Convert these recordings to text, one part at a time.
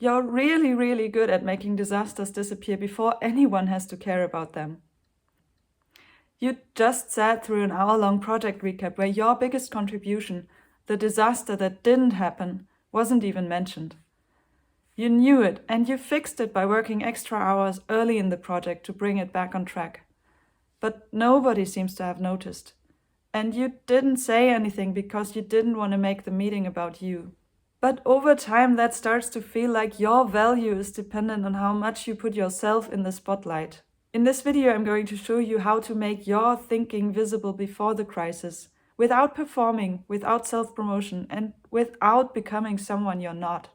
You're really, really good at making disasters disappear before anyone has to care about them. You just sat through an hour-long project recap where your biggest contribution, the disaster that didn't happen, wasn't even mentioned. You knew it, and you fixed it by working extra hours early in the project to bring it back on track. But nobody seems to have noticed. And you didn't say anything because you didn't want to make the meeting about you. But over time, that starts to feel like your value is dependent on how much you put yourself in the spotlight. In this video, I'm going to show you how to make your thinking visible before the crisis, without performing, without self-promotion, and without becoming someone you're not.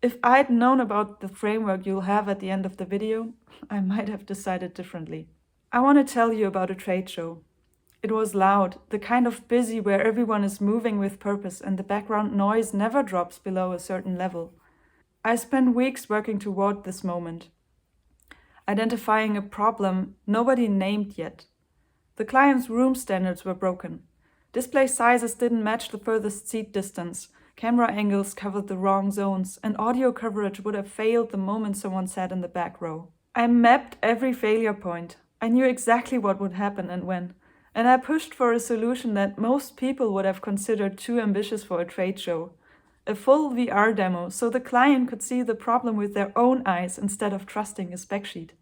If I'd known about the framework you'll have at the end of the video, I might have decided differently. I want to tell you about a trade show. It was loud, the kind of busy where everyone is moving with purpose and the background noise never drops below a certain level. I spent weeks working toward this moment, identifying a problem nobody named yet. The client's room standards were broken. Display sizes didn't match the furthest seat distance, camera angles covered the wrong zones, and audio coverage would have failed the moment someone sat in the back row. I mapped every failure point. I knew exactly what would happen and when. And I pushed for a solution that most people would have considered too ambitious for a trade show. A full VR demo, so the client could see the problem with their own eyes instead of trusting a spec sheet.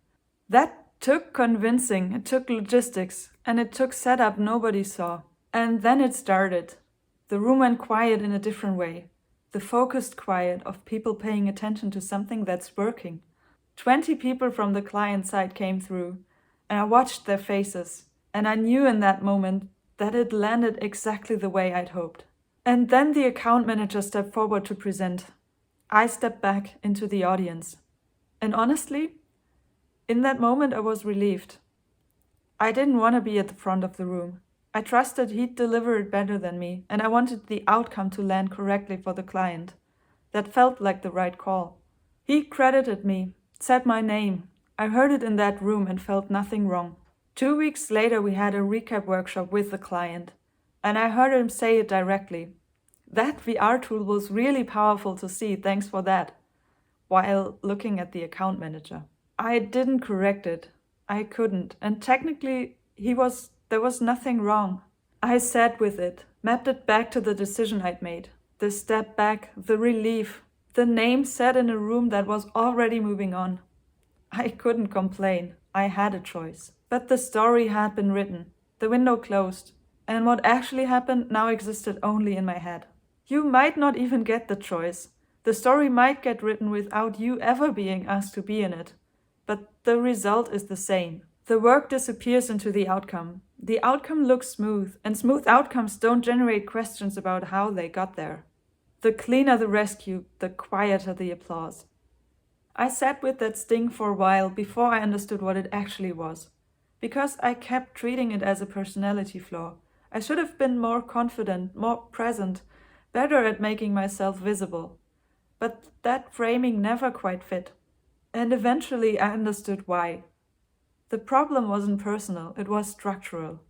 That took convincing, it took logistics, and it took setup nobody saw. And then it started. The room went quiet in a different way. The focused quiet of people paying attention to something that's working. 20 people from the client side came through, and I watched their faces. And I knew in that moment that it landed exactly the way I'd hoped. And then the account manager stepped forward to present. I stepped back into the audience. And honestly, in that moment I was relieved. I didn't want to be at the front of the room. I trusted he'd deliver it better than me, and I wanted the outcome to land correctly for the client. That felt like the right call. He credited me, said my name. I heard it in that room and felt nothing wrong. 2 weeks later, we had a recap workshop with the client, and I heard him say it directly. That VR tool was really powerful to see, thanks for that, while looking at the account manager. I didn't correct it. I couldn't, and technically there was nothing wrong. I sat with it, mapped it back to the decision I'd made. The step back, the relief, the name said in a room that was already moving on. I couldn't complain. I had a choice. But the story had been written, the window closed, and what actually happened now existed only in my head. You might not even get the choice. The story might get written without you ever being asked to be in it. But the result is the same. The work disappears into the outcome. The outcome looks smooth, and smooth outcomes don't generate questions about how they got there. The cleaner the rescue, the quieter the applause. I sat with that sting for a while before I understood what it actually was. Because I kept treating it as a personality flaw. I should have been more confident, more present, better at making myself visible. But that framing never quite fit. And eventually I understood why. The problem wasn't personal, it was structural.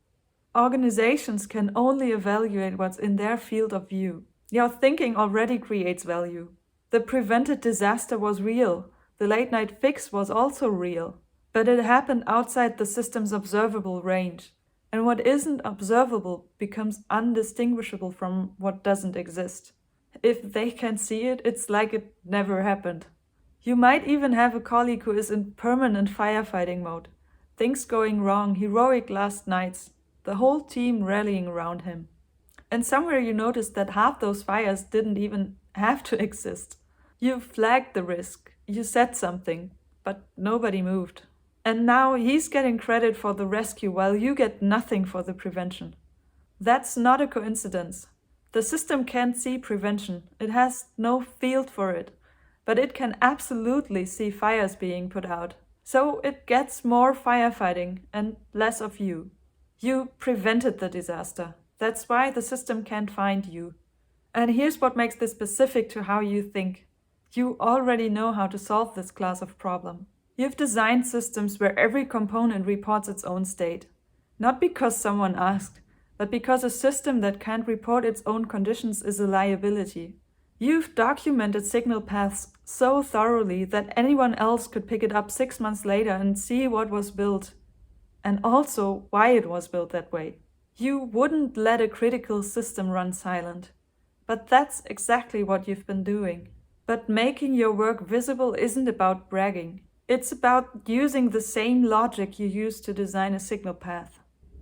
Organizations can only evaluate what's in their field of view. Your thinking already creates value. The prevented disaster was real. The late-night fix was also real. But it happened outside the system's observable range. And what isn't observable becomes undistinguishable from what doesn't exist. If they can see it, it's like it never happened. You might even have a colleague who is in permanent firefighting mode. Things going wrong, heroic last nights, the whole team rallying around him. And somewhere you notice that half those fires didn't even have to exist. You flagged the risk, you said something, but nobody moved. And now he's getting credit for the rescue while you get nothing for the prevention. That's not a coincidence. The system can't see prevention. It has no field for it. But it can absolutely see fires being put out. So it gets more firefighting and less of you. You prevented the disaster. That's why the system can't find you. And here's what makes this specific to how you think. You already know how to solve this class of problem. You've designed systems where every component reports its own state. Not because someone asked, but because a system that can't report its own conditions is a liability. You've documented signal paths so thoroughly that anyone else could pick it up 6 months later and see what was built, and also why it was built that way. You wouldn't let a critical system run silent. But that's exactly what you've been doing. But making your work visible isn't about bragging. It's about using the same logic you use to design a signal path.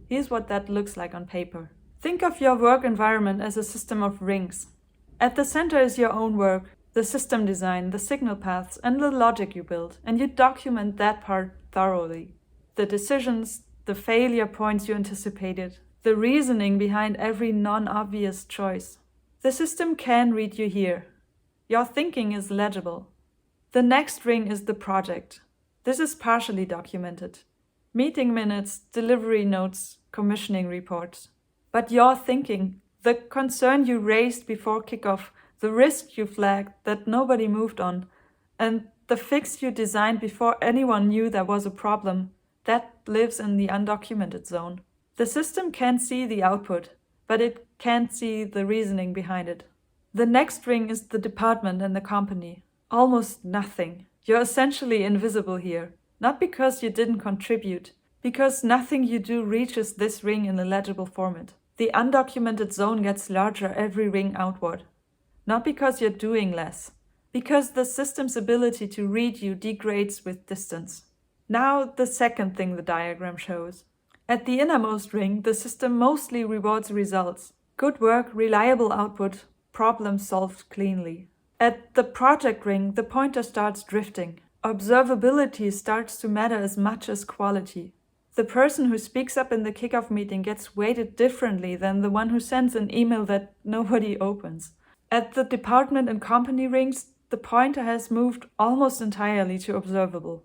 Here's what that looks like on paper. Think of your work environment as a system of rings. At the center is your own work, the system design, the signal paths, and the logic you build, and you document that part thoroughly. The decisions, the failure points you anticipated, the reasoning behind every non-obvious choice. The system can read you here. Your thinking is legible. The next ring is the project. This is partially documented. Meeting minutes, delivery notes, commissioning reports. But your thinking, the concern you raised before kickoff, the risk you flagged that nobody moved on, and the fix you designed before anyone knew there was a problem, that lives in the undocumented zone. The system can see the output, but it can't see the reasoning behind it. The next ring is the department and the company. Almost nothing. You're essentially invisible here, not because you didn't contribute, because nothing you do reaches this ring in a legible format. The undocumented zone gets larger every ring outward. Not because you're doing less, because the system's ability to read you degrades with distance. Now the second thing the diagram shows. At the innermost ring, the system mostly rewards results. Good work, reliable output, problem solved cleanly. At the project ring, the pointer starts drifting. Observability starts to matter as much as quality. The person who speaks up in the kickoff meeting gets weighted differently than the one who sends an email that nobody opens. At the department and company rings, the pointer has moved almost entirely to observable.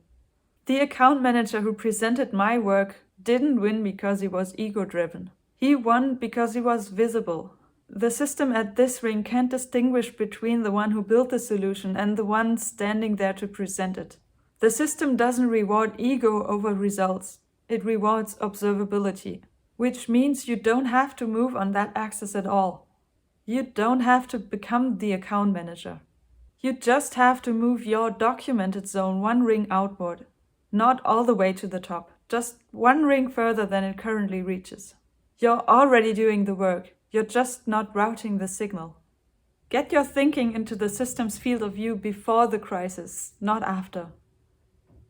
The account manager who presented my work didn't win because he was ego-driven. He won because he was visible. The system at this ring can't distinguish between the one who built the solution and the one standing there to present it. The system doesn't reward ego over results. It rewards observability, which means you don't have to move on that axis at all. You don't have to become the account manager. You just have to move your documented zone one ring outward, not all the way to the top, just one ring further than it currently reaches. You're already doing the work, you're just not routing the signal. Get your thinking into the system's field of view before the crisis, not after.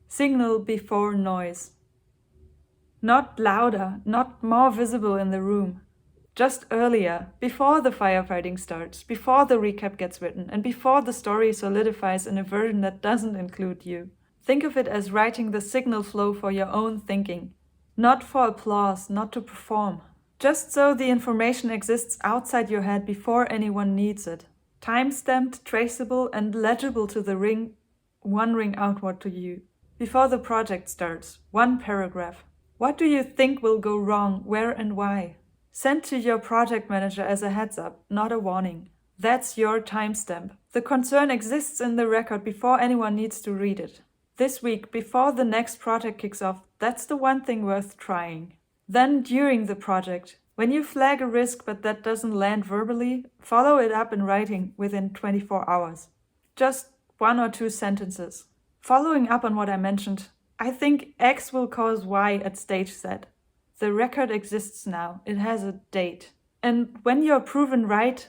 Signal before noise. Not louder, not more visible in the room. Just earlier, before the firefighting starts, before the recap gets written, and before the story solidifies in a version that doesn't include you. Think of it as writing the signal flow for your own thinking. Not for applause, not to perform. Just so the information exists outside your head before anyone needs it. Time-stamped, traceable, and legible to the ring, one ring outward to you. Before the project starts, one paragraph. What do you think will go wrong, where and why? Sent to your project manager as a heads up, not a warning. That's your timestamp. The concern exists in the record before anyone needs to read it. This week, before the next project kicks off, that's the one thing worth trying. Then during the project, when you flag a risk but that doesn't land verbally, follow it up in writing within 24 hours. Just 1 or 2 sentences. Following up on what I mentioned, I think X will cause Y at stage Z. The record exists now, it has a date. And when you're proven right,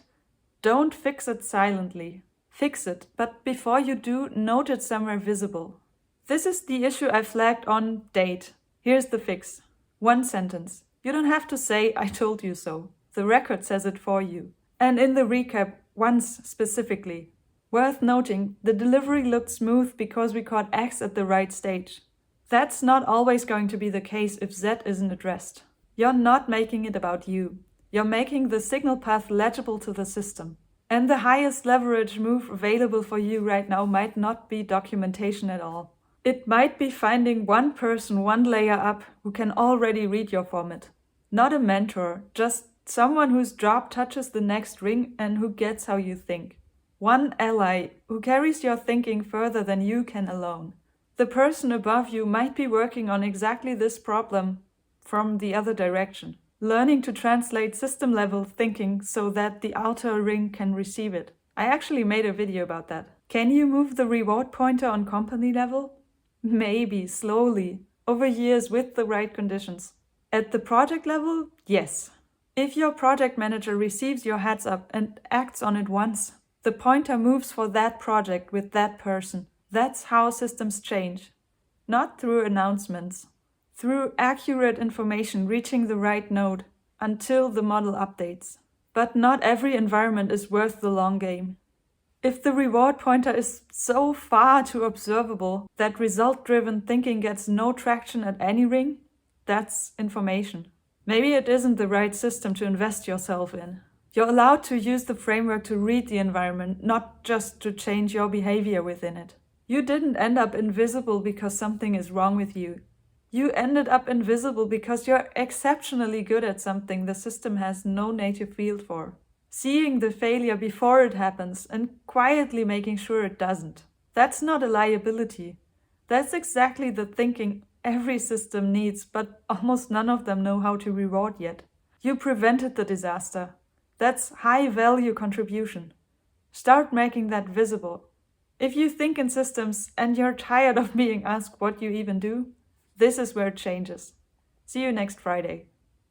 don't fix it silently. Fix it, but before you do, note it somewhere visible. This is the issue I flagged on date. Here's the fix. 1 sentence. You don't have to say, I told you so. The record says it for you. And in the recap, once specifically. Worth noting, the delivery looked smooth because we caught X at the right stage. That's not always going to be the case if Z isn't addressed. You're not making it about you. You're making the signal path legible to the system. And the highest leverage move available for you right now might not be documentation at all. It might be finding one person one layer up who can already read your format. Not a mentor, just someone whose job touches the next ring and who gets how you think. One ally who carries your thinking further than you can alone. The person above you might be working on exactly this problem from the other direction, learning to translate system-level thinking so that the outer ring can receive it. I actually made a video about that. Can you move the reward pointer on company level? Maybe, slowly, over years with the right conditions. At the project level, yes. If your project manager receives your heads up and acts on it once, the pointer moves for that project with that person. That's how systems change. Not through announcements, through accurate information reaching the right node until the model updates. But not every environment is worth the long game. If the reward pointer is so far too observable that result-driven thinking gets no traction at any ring, that's information. Maybe it isn't the right system to invest yourself in. You're allowed to use the framework to read the environment, not just to change your behavior within it. You didn't end up invisible because something is wrong with you. You ended up invisible because you're exceptionally good at something the system has no native field for. Seeing the failure before it happens and quietly making sure it doesn't. That's not a liability. That's exactly the thinking every system needs, but almost none of them know how to reward yet. You prevented the disaster. That's high-value contribution. Start making that visible. If you think in systems and you're tired of being asked what you even do, this is where it changes. See you next Friday.